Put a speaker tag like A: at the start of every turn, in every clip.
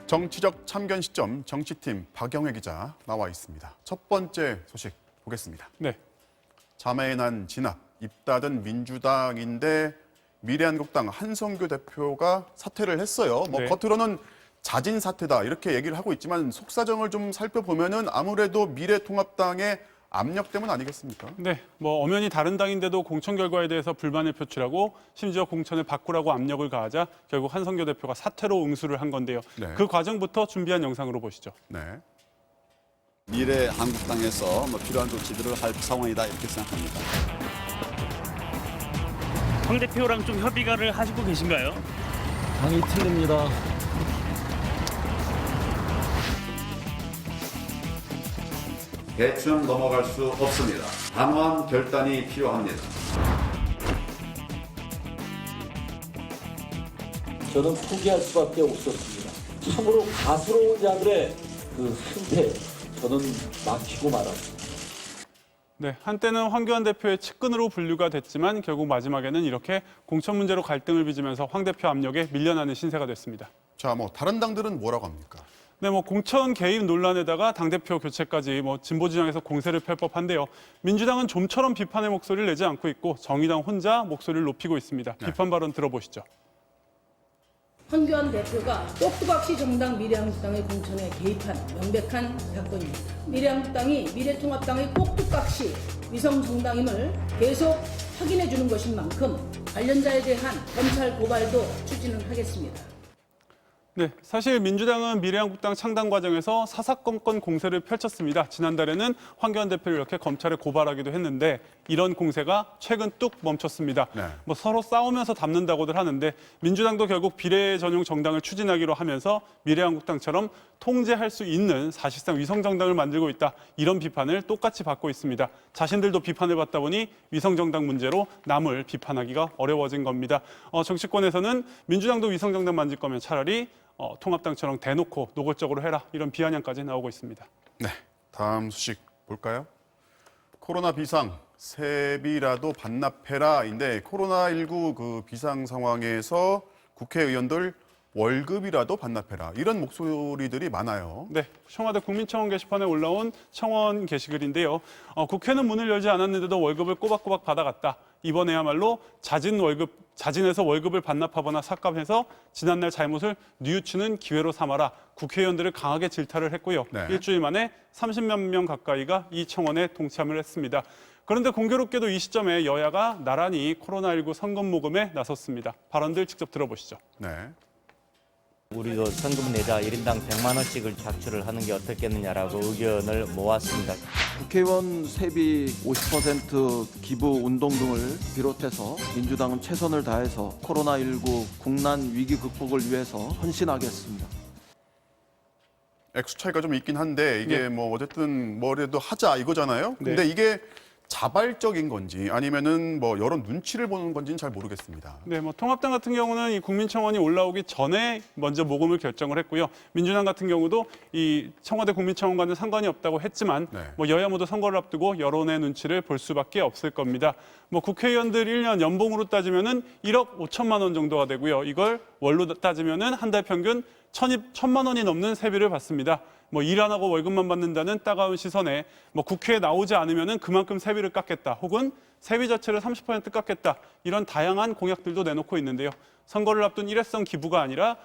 A: 정치적 참견 시점 정치팀 박영회 기자 나와 있습니다. 첫 번째 소식 보겠습니다.
B: 네.
A: 잠에 난 진압, 입닫은 민주당인데 미래한국당 한성규 대표가 사퇴를 했어요.
B: 네.
A: 겉으로는 자진 사퇴다 이렇게 얘기를 하고 있지만 속사정을 좀 살펴보면은 아무래도 미래통합당의 압력 때문 아니겠습니까?
B: 네. 엄연히 다른 당인데도 공천 결과에 대해서 불만을 표출하고 심지어 공천을 바꾸라고 압력을 가하자 결국 한성규 대표가 사퇴로 응수를 한 건데요.
A: 네.
B: 그 과정부터 준비한 영상으로 보시죠.
A: 네.
C: 미래 한국당에서 필요한 조치들을 할 상황이다 이렇게 생각합니다.
D: 황 대표랑 좀 협의를 하시고 계신가요?
E: 당이 틀립니다.
C: 대충 넘어갈 수 없습니다. 단호한 결단이 필요합니다.
E: 저는 포기할 수밖에 없었습니다. 참으로 가스로운 자들의 그 승패, 저는 막히고 말았습니다.
B: 네, 한때는 황교안 대표의 측근으로 분류가 됐지만 결국 마지막에는 이렇게 공천 문제로 갈등을 빚으면서 황 대표 압력에 밀려나는 신세가 됐습니다.
A: 자, 다른 당들은 뭐라고 합니까?
B: 네, 공천 개입 논란에다가 당대표 교체까지 진보진영에서 공세를 펼 법한데요. 민주당은 좀처럼 비판의 목소리를 내지 않고 있고 정의당 혼자 목소리를 높이고 있습니다.
A: 네.
B: 비판 발언 들어보시죠.
F: 황교안 대표가 꼭두각시 정당 미래한국당의 공천에 개입한 명백한 사건입니다. 미래한국당이 미래통합당의 꼭두각시 위성 정당임을 계속 확인해 주는 것인 만큼 관련자에 대한 검찰 고발도 추진을 하겠습니다.
B: 네, 사실 민주당은 미래한국당 창당 과정에서 사사건건 공세를 펼쳤습니다. 지난달에는 황교안 대표를 이렇게 검찰에 고발하기도 했는데 이런 공세가 최근 뚝 멈췄습니다.
A: 네.
B: 서로 싸우면서 담는다고들 하는데 민주당도 결국 비례 전용 정당을 추진하기로 하면서 미래한국당처럼 통제할 수 있는 사실상 위성정당을 만들고 있다. 이런 비판을 똑같이 받고 있습니다. 자신들도 비판을 받다 보니 위성정당 문제로 남을 비판하기가 어려워진 겁니다. 정치권에서는 민주당도 위성정당 만질 거면 차라리 통합당처럼 대놓고 노골적으로 해라 이런 비아냥까지 나오고 있습니다.
A: 네, 다음 소식 볼까요? 코로나 비상, 세비라도 반납해라인데 코로나19 그 비상 상황에서 국회의원들 월급이라도 반납해라 이런 목소리들이 많아요.
B: 네, 청와대 국민청원 게시판에 올라온 청원 게시글인데요. 국회는 문을 열지 않았는데도 월급을 꼬박꼬박 받아갔다. 이번에야말로 자진해서 월급을 반납하거나 삭감해서 지난날 잘못을 뉘우치는 기회로 삼아라. 국회의원들을 강하게 질타를 했고요.
A: 네.
B: 일주일 만에 30만 명 가까이가 이 청원에 동참을 했습니다. 그런데 공교롭게도 이 시점에 여야가 나란히 코로나19 성금 모금에 나섰습니다. 발언들 직접 들어보시죠.
A: 네.
G: 우리도 성금 내자 1인당 100만 원씩을 작출을 하는 게 어떻겠느냐라고 의견을 모았습니다.
H: 국회의원 세비 50% 기부 운동 등을 비롯해서 민주당은 최선을 다해서 코로나19 국난 위기 극복을 위해서 헌신하겠습니다.
A: 액수 차이가 좀 있긴 한데 이게 어쨌든 뭐라도 하자 이거잖아요. 근데
B: 네.
A: 이게 자발적인 건지 아니면은 여러 눈치를 보는 건지는 잘 모르겠습니다.
B: 네, 통합당 같은 경우는 이 국민청원이 올라오기 전에 먼저 모금을 결정을 했고요. 민주당 같은 경우도 이 청와대 국민청원과는 상관이 없다고 했지만
A: 네.
B: 여야 모두 선거를 앞두고 여론의 눈치를 볼 수밖에 없을 겁니다. 국회의원들 1년 연봉으로 따지면은 1억 5천만 원 정도가 되고요. 이걸 월로 따지면은 한 달 평균 1,000만 원이 넘는 세비를 받습니다. 일 안 하고 월급만 받는다는 따가운 시선에 국회에 나오지 않으면은 그만큼 세비를 깎겠다. 혹은 세비 자체를 30% 깎겠다. 이런 다양한 공약들도 내놓고 있는데요. 선거를 앞둔 일회성 기부가 아니라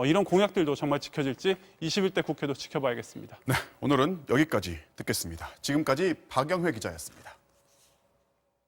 B: 이런 공약들도 정말 지켜질지 21대 국회도 지켜봐야겠습니다.
A: 네, 오늘은 여기까지 듣겠습니다. 지금까지 박영회 기자였습니다.